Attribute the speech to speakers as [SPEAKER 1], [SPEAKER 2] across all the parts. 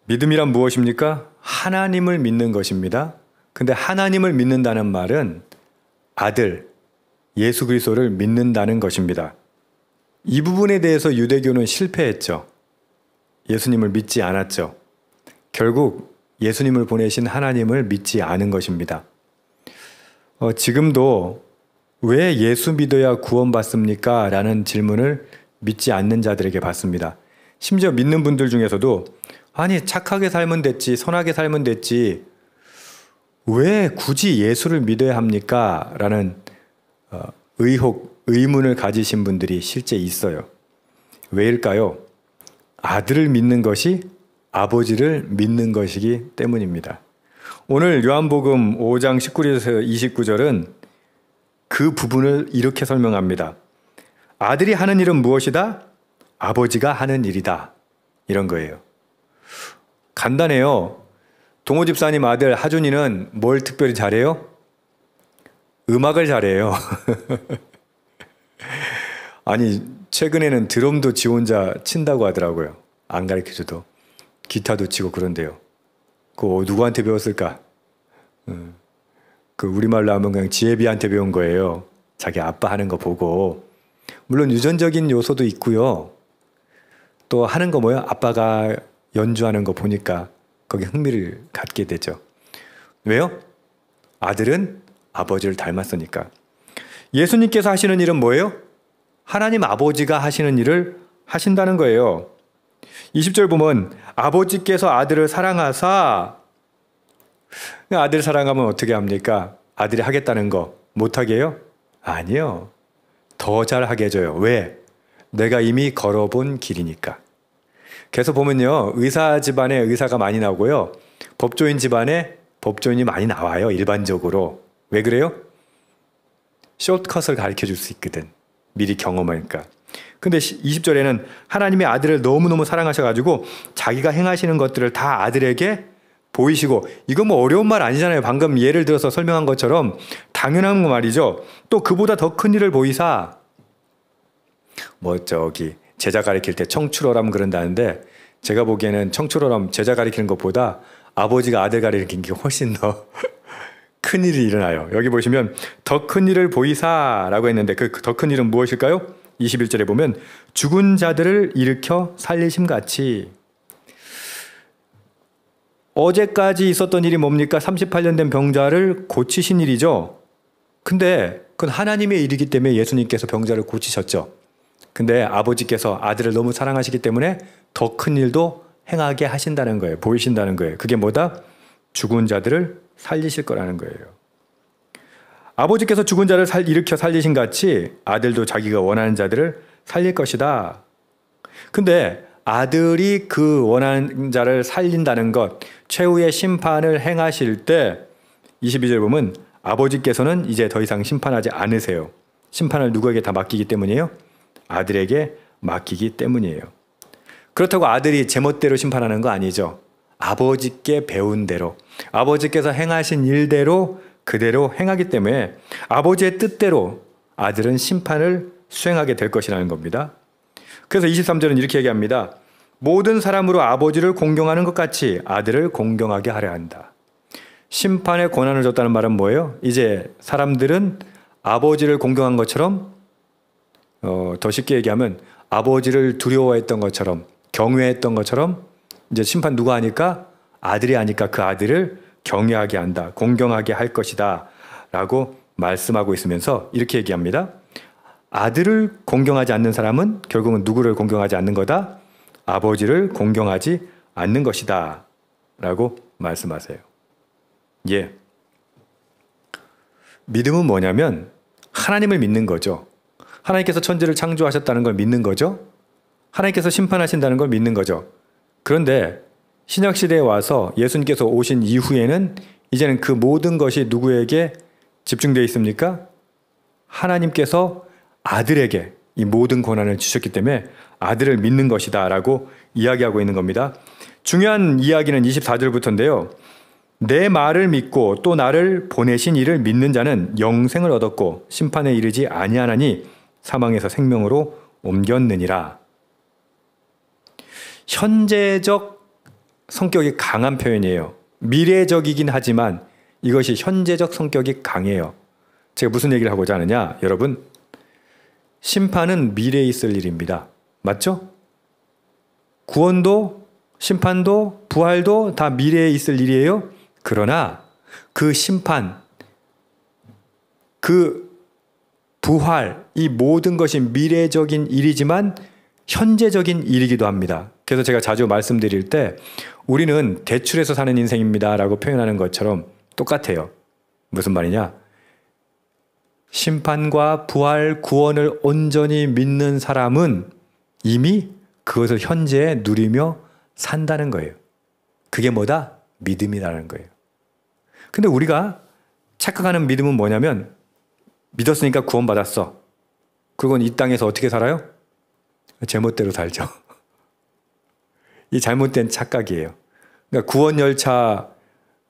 [SPEAKER 1] 믿음이란 무엇입니까? 하나님을 믿는 것입니다. 근데 하나님을 믿는다는 말은 아들, 예수 그리스도를 믿는다는 것입니다. 이 부분에 대해서 유대교는 실패했죠. 예수님을 믿지 않았죠. 결국 예수님을 보내신 하나님을 믿지 않은 것입니다. 지금도 왜 예수 믿어야 구원받습니까? 라는 질문을 믿지 않는 자들에게 받습니다. 심지어 믿는 분들 중에서도 아니 착하게 살면 됐지, 선하게 살면 됐지, 왜 굳이 예수를 믿어야 합니까? 라는 의문을 가지신 분들이 실제 있어요. 왜일까요? 아들을 믿는 것이 아버지를 믿는 것이기 때문입니다. 오늘 요한복음 5장 19절에서 29절은 그 부분을 이렇게 설명합니다. 아들이 하는 일은 무엇이다? 아버지가 하는 일이다. 이런 거예요. 간단해요. 동호 집사님 아들 하준이는 뭘 특별히 잘해요? 음악을 잘해요. 아니 최근에는 드럼도 지 혼자 친다고 하더라고요. 안 가르쳐줘도. 기타도 치고 그런데요. 그거 누구한테 배웠을까? 그 우리말로 하면 그냥 지혜비한테 배운 거예요. 자기 아빠 하는 거 보고. 물론 유전적인 요소도 있고요. 또 하는 거 뭐예요? 아빠가 연주하는 거 보니까 거기에 흥미를 갖게 되죠. 왜요? 아들은 아버지를 닮았으니까. 예수님께서 하시는 일은 뭐예요? 하나님 아버지가 하시는 일을 하신다는 거예요. 20절 보면 아버지께서 아들을 사랑하사, 아들 사랑하면 어떻게 합니까? 아들이 하겠다는 거 못하게 해요? 아니요. 더 잘하게 해줘요. 왜? 내가 이미 걸어본 길이니까. 그래서 보면요. 의사 집안에 의사가 많이 나오고요. 법조인 집안에 법조인이 많이 나와요. 일반적으로. 왜 그래요? 숏컷을 가르쳐 줄 수 있거든. 미리 경험하니까. 근데 20절에는 하나님의 아들을 너무너무 사랑하셔가지고 자기가 행하시는 것들을 다 아들에게 보이시고, 이거 뭐 어려운 말 아니잖아요. 방금 예를 들어서 설명한 것처럼 당연한 거 말이죠. 또 그보다 더 큰 일을 보이사, 제자 가리킬 때 청출어람 그런다는데, 제가 보기에는 청출어람 제자 가리키는 것보다 아버지가 아들 가리키는 게 훨씬 더 큰 일이 일어나요. 여기 보시면 더 큰 일을 보이사라고 했는데 그 더 큰 일은 무엇일까요? 21절에 보면 죽은 자들을 일으켜 살리심 같이. 어제까지 있었던 일이 뭡니까? 38년 된 병자를 고치신 일이죠. 근데 그건 하나님의 일이기 때문에 예수님께서 병자를 고치셨죠. 근데 아버지께서 아들을 너무 사랑하시기 때문에 더 큰 일도 행하게 하신다는 거예요. 보이신다는 거예요. 그게 뭐다? 죽은 자들을 살리실 거라는 거예요. 아버지께서 죽은 자를 일으켜 살리신 같이 아들도 자기가 원하는 자들을 살릴 것이다. 근데 아들이 그 원하는 자를 살린다는 것, 최후의 심판을 행하실 때 22절 보면 아버지께서는 이제 더 이상 심판하지 않으세요. 심판을 누구에게 다 맡기기 때문이에요? 아들에게 맡기기 때문이에요. 그렇다고 아들이 제멋대로 심판하는 거 아니죠. 아버지께 배운 대로, 아버지께서 행하신 일대로 그대로 행하기 때문에 아버지의 뜻대로 아들은 심판을 수행하게 될 것이라는 겁니다. 그래서 23절은 이렇게 얘기합니다. 모든 사람으로 아버지를 공경하는 것 같이 아들을 공경하게 하려 한다. 심판의 권한을 줬다는 말은 뭐예요? 이제 사람들은 아버지를 공경한 것처럼, 더 쉽게 얘기하면 아버지를 두려워했던 것처럼, 경외했던 것처럼 이제 심판 누가 하니까? 아들이 하니까 그 아들을 경외하게 한다, 공경하게 할 것이다 라고 말씀하고 있으면서 이렇게 얘기합니다. 아들을 공경하지 않는 사람은 결국은 누구를 공경하지 않는 거다? 아버지를 공경하지 않는 것이다 라고 말씀하세요. 예. 믿음은 뭐냐면 하나님을 믿는 거죠. 하나님께서 천지를 창조하셨다는 걸 믿는 거죠. 하나님께서 심판하신다는 걸 믿는 거죠. 그런데 신약시대에 와서 예수님께서 오신 이후에는 이제는 그 모든 것이 누구에게 집중되어 있습니까? 하나님께서 아들에게 이 모든 권한을 주셨기 때문에 아들을 믿는 것이다 라고 이야기하고 있는 겁니다. 중요한 이야기는 24절부터인데요. 내 말을 믿고 또 나를 보내신 이를 믿는 자는 영생을 얻었고 심판에 이르지 아니하나니 사망에서 생명으로 옮겼느니라. 현재적 성격이 강한 표현이에요. 미래적이긴 하지만 이것이 현재적 성격이 강해요. 제가 무슨 얘기를 하고자 하느냐? 여러분, 심판은 미래에 있을 일입니다. 맞죠? 구원도 심판도 부활도 다 미래에 있을 일이에요. 그러나 그 심판, 그 부활, 이 모든 것이 미래적인 일이지만 현재적인 일이기도 합니다. 그래서 제가 자주 말씀드릴 때 우리는 대출해서 사는 인생입니다 라고 표현하는 것처럼 똑같아요. 무슨 말이냐? 심판과 부활, 구원을 온전히 믿는 사람은 이미 그것을 현재에 누리며 산다는 거예요. 그게 뭐다? 믿음이라는 거예요. 근데 우리가 착각하는 믿음은 뭐냐면 믿었으니까 구원받았어. 그리고 이 땅에서 어떻게 살아요? 제멋대로 살죠. 이 잘못된 착각이에요. 그러니까 구원열차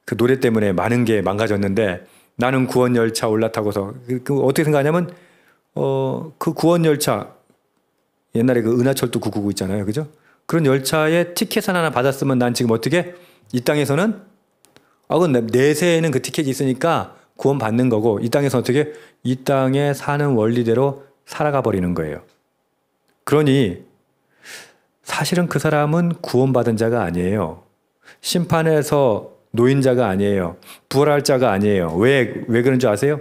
[SPEAKER 1] 그 노래 때문에 많은 게 망가졌는데 나는 구원열차 올라타고서 어떻게 생각하냐면 그 구원열차 옛날에 그 은하철도 999 있잖아요. 그죠? 그런 열차에 티켓 하나 받았으면 난 지금 어떻게 이 땅에서는 그건 내세에는 그 티켓이 있으니까 구원 받는 거고 이 땅에서 어떻게 이 땅에 사는 원리대로 살아가 버리는 거예요. 그러니 사실은 그 사람은 구원받은 자가 아니에요. 심판에서 놓인 자가 아니에요. 부활할 자가 아니에요. 왜 그런 줄 아세요?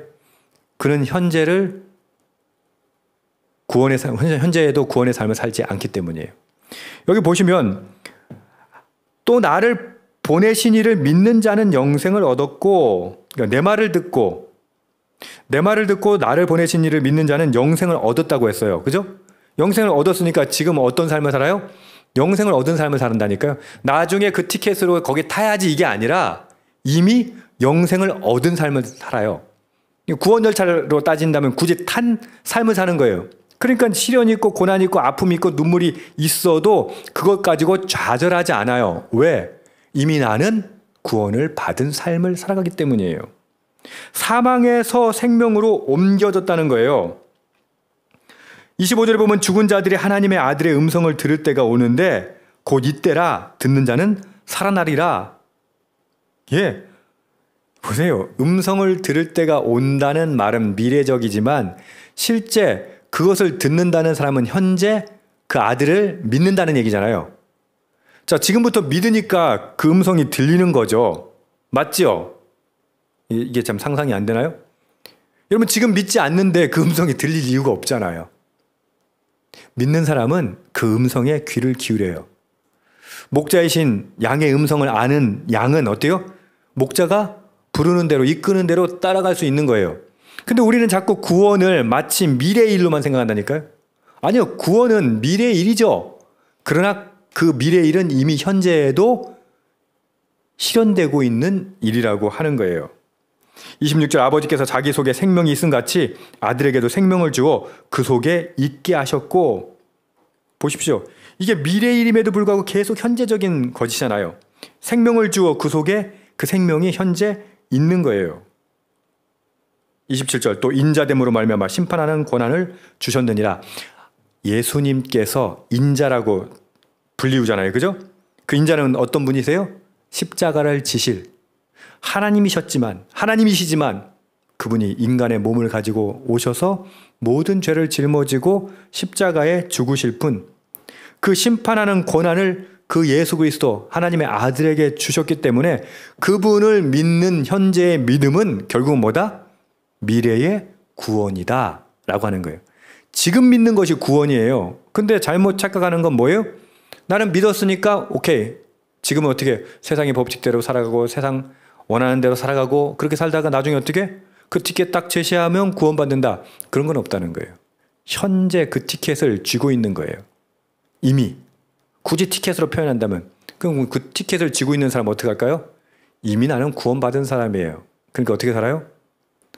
[SPEAKER 1] 그는 현재를 현재에도 구원의 삶을 살지 않기 때문이에요. 여기 보시면 또 나를 보내신 이를 믿는 자는 영생을 얻었고, 그러니까 내 말을 듣고 나를 보내신 이를 믿는 자는 영생을 얻었다고 했어요. 그죠? 영생을 얻었으니까 지금 어떤 삶을 살아요? 영생을 얻은 삶을 산다니까요. 나중에 그 티켓으로 거기 타야지 이게 아니라 이미 영생을 얻은 삶을 살아요. 구원열차로 따진다면 굳이 탄 삶을 사는 거예요. 그러니까 시련이 있고 고난이 있고 아픔이 있고 눈물이 있어도 그것 가지고 좌절하지 않아요. 왜? 이미 나는 구원을 받은 삶을 살아가기 때문이에요. 사망에서 생명으로 옮겨졌다는 거예요. 25절에 보면 죽은 자들이 하나님의 아들의 음성을 들을 때가 오는데 곧 이때라 듣는 자는 살아나리라. 예, 보세요. 음성을 들을 때가 온다는 말은 미래적이지만 실제 그것을 듣는다는 사람은 현재 그 아들을 믿는다는 얘기잖아요. 자, 지금부터 믿으니까 그 음성이 들리는 거죠. 맞죠? 이게 참 상상이 안 되나요? 여러분 지금 믿지 않는데 그 음성이 들릴 이유가 없잖아요. 믿는 사람은 그 음성에 귀를 기울여요. 목자이신 양의 음성을 아는 양은 어때요? 목자가 부르는 대로 이끄는 대로 따라갈 수 있는 거예요. 근데 우리는 자꾸 구원을 마치 미래의 일로만 생각한다니까요. 아니요, 구원은 미래의 일이죠. 그러나 그 미래의 일은 이미 현재에도 실현되고 있는 일이라고 하는 거예요. 26절 아버지께서 자기 속에 생명이 있음 같이 아들에게도 생명을 주어 그 속에 있게 하셨고, 보십시오. 이게 미래의 일임에도 불구하고 계속 현재적인 것이잖아요. 생명을 주어 그 속에 그 생명이 현재 있는 거예요. 27절 또 인자됨으로 말미암아 심판하는 권한을 주셨느니라. 예수님께서 인자라고 불리우잖아요. 그죠? 그 인자는 어떤 분이세요? 십자가를 지실 하나님이시지만 그분이 인간의 몸을 가지고 오셔서 모든 죄를 짊어지고 십자가에 죽으실 분, 그 심판하는 권한을 그 예수 그리스도 하나님의 아들에게 주셨기 때문에 그분을 믿는 현재의 믿음은 결국은 뭐다? 미래의 구원이다 라고 하는 거예요. 지금 믿는 것이 구원이에요. 근데 잘못 착각하는 건 뭐예요? 나는 믿었으니까 오케이, 지금은 어떻게 세상의 법칙대로 살아가고 세상 원하는 대로 살아가고 그렇게 살다가 나중에 어떻게 그 티켓 딱 제시하면 구원받는다, 그런 건 없다는 거예요. 현재 그 티켓을 쥐고 있는 거예요. 이미. 굳이 티켓으로 표현한다면 그럼 그 티켓을 쥐고 있는 사람은 어떻게 할까요? 이미 나는 구원받은 사람이에요. 그러니까 어떻게 살아요?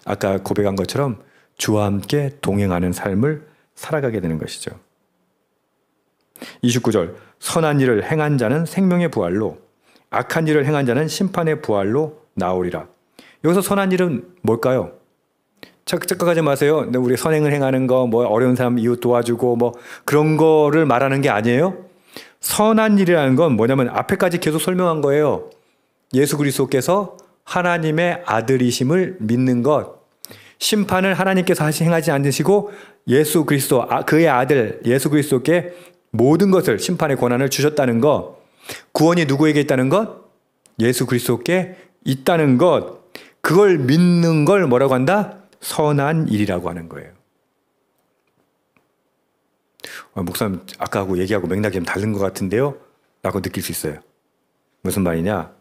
[SPEAKER 1] 아까 고백한 것처럼 주와 함께 동행하는 삶을 살아가게 되는 것이죠. 29절 선한 일을 행한 자는 생명의 부활로, 악한 일을 행한 자는 심판의 부활로 나오리라. 여기서 선한 일은 뭘까요? 착각하지 마세요. 우리 선행을 행하는 거, 뭐 어려운 사람 이웃 도와주고 뭐 그런 거를 말하는 게 아니에요. 선한 일이라는 건 뭐냐면 앞에까지 계속 설명한 거예요. 예수 그리스도께서 하나님의 아들이심을 믿는 것, 심판을 하나님께서 행하지 않으시고 예수 그리스도, 그의 아들 예수 그리스도께 모든 것을, 심판의 권한을 주셨다는 것, 구원이 누구에게 있다는 것? 예수 그리스도께 있다는 것, 그걸 믿는 걸 뭐라고 한다? 선한 일이라고 하는 거예요. 목사님 아까하고 얘기하고 맥락이 좀 다른 것 같은데요? 라고 느낄 수 있어요. 무슨 말이냐?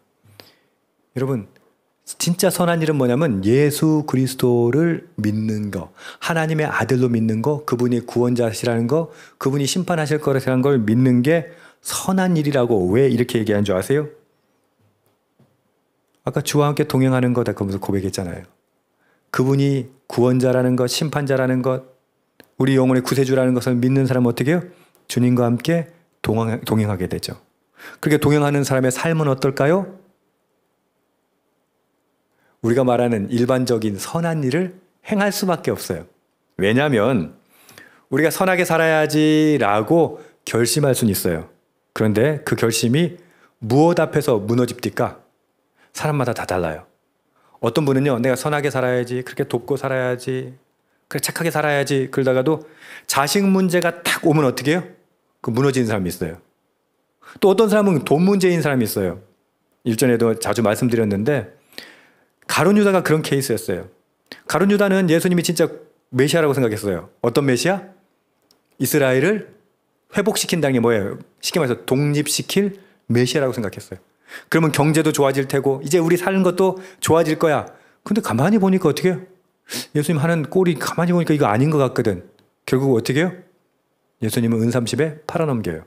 [SPEAKER 1] 여러분, 진짜 선한 일은 뭐냐면 예수 그리스도를 믿는 거, 하나님의 아들로 믿는 거, 그분이 구원자시라는 거, 그분이 심판하실 거라는 걸 믿는 게 선한 일이라고. 왜 이렇게 얘기하는 줄 아세요? 아까 주와 함께 동행하는 거다 그러면서 고백했잖아요. 그분이 구원자라는 것, 심판자라는 것, 우리 영혼의 구세주라는 것을 믿는 사람은 어떻게 해요? 주님과 함께 동행하게 되죠. 그렇게 동행하는 사람의 삶은 어떨까요? 우리가 말하는 일반적인 선한 일을 행할 수밖에 없어요. 왜냐하면 우리가 선하게 살아야지라고 결심할 수는 있어요. 그런데 그 결심이 무엇 앞에서 무너집니까? 사람마다 다 달라요. 어떤 분은요, 내가 선하게 살아야지, 그렇게 돕고 살아야지, 그래 착하게 살아야지, 그러다가도 자식 문제가 딱 오면 어떻게 해요? 그 무너지는 사람이 있어요. 또 어떤 사람은 돈 문제인 사람이 있어요. 일전에도 자주 말씀드렸는데 가룟 유다가 그런 케이스였어요. 가룟 유다는 예수님이 진짜 메시아라고 생각했어요. 어떤 메시아? 이스라엘을 회복시킨다는 게 뭐예요? 쉽게 말해서 독립시킬 메시아라고 생각했어요. 그러면 경제도 좋아질 테고 이제 우리 사는 것도 좋아질 거야. 근데 가만히 보니까 어떻게 해요? 예수님 하는 꼴이 가만히 보니까 이거 아닌 것 같거든. 결국 어떻게 해요? 예수님은 은30에 팔아넘겨요.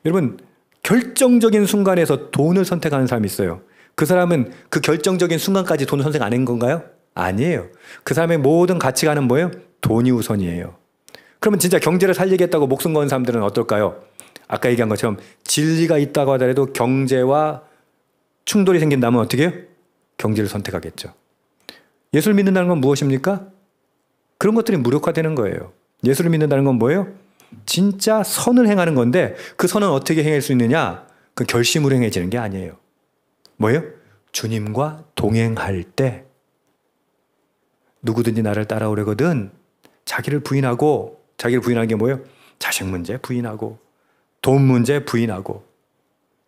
[SPEAKER 1] 여러분, 결정적인 순간에서 돈을 선택하는 사람이 있어요. 그 사람은 그 결정적인 순간까지 돈을 선택 안 한 건가요? 아니에요. 그 사람의 모든 가치관은 뭐예요? 돈이 우선이에요. 그러면 진짜 경제를 살리겠다고 목숨 거는 사람들은 어떨까요? 아까 얘기한 것처럼 진리가 있다고 하더라도 경제와 충돌이 생긴다면 어떻게 해요? 경제를 선택하겠죠. 예수를 믿는다는 건 무엇입니까? 그런 것들이 무력화되는 거예요. 예수를 믿는다는 건 뭐예요? 진짜 선을 행하는 건데 그 선은 어떻게 행할 수 있느냐? 그 결심으로 행해지는 게 아니에요. 뭐예요? 주님과 동행할 때 누구든지 나를 따라오려거든 자기를 부인하는 게 뭐예요? 자식 문제 부인하고 돈 문제 부인하고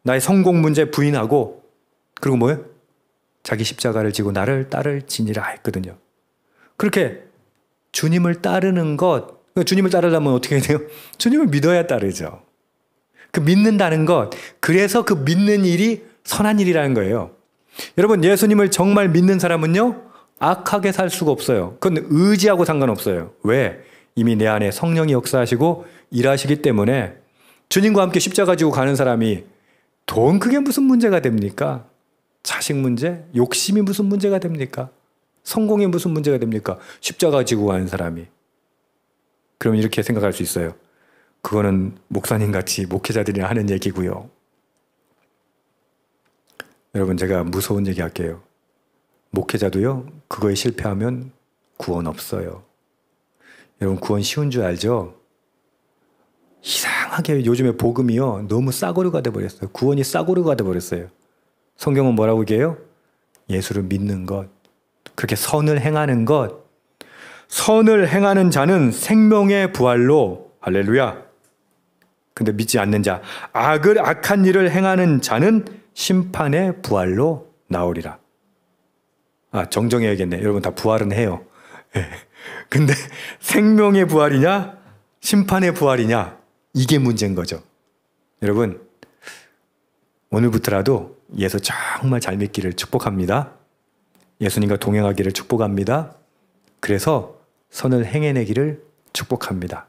[SPEAKER 1] 나의 성공 문제 부인하고 그리고 뭐예요? 자기 십자가를 지고 나를 따를지니라 했거든요. 그렇게 주님을 따르는 것, 주님을 따르려면 어떻게 해야 돼요? 주님을 믿어야 따르죠. 그 믿는다는 것, 그래서 그 믿는 일이 선한 일이라는 거예요. 여러분, 예수님을 정말 믿는 사람은요, 악하게 살 수가 없어요. 그건 의지하고 상관없어요. 왜? 이미 내 안에 성령이 역사하시고 일하시기 때문에 주님과 함께 십자가 지고 가는 사람이 돈 그게 무슨 문제가 됩니까? 자식 문제? 욕심이 무슨 문제가 됩니까? 성공이 무슨 문제가 됩니까? 십자가 지고 가는 사람이. 그러면 이렇게 생각할 수 있어요. 그거는 목사님같이 목회자들이 하는 얘기고요. 여러분, 제가 무서운 얘기 할게요. 목회자도요, 그거에 실패하면 구원 없어요. 여러분, 구원 쉬운 줄 알죠? 이상하게 요즘에 복음이요, 너무 싸구려가 돼버렸어요. 구원이 싸구려가 돼버렸어요. 성경은 뭐라고 얘기해요? 예수를 믿는 것, 그렇게 선을 행하는 것, 선을 행하는 자는 생명의 부활로, 할렐루야. 근데 믿지 않는 자, 악한 일을 행하는 자는 심판의 부활로 나오리라. 정정해야겠네. 여러분 다 부활은 해요. 근데 생명의 부활이냐, 심판의 부활이냐, 이게 문제인 거죠. 여러분, 오늘부터라도 예수 정말 잘 믿기를 축복합니다. 예수님과 동행하기를 축복합니다. 그래서 선을 행해내기를 축복합니다.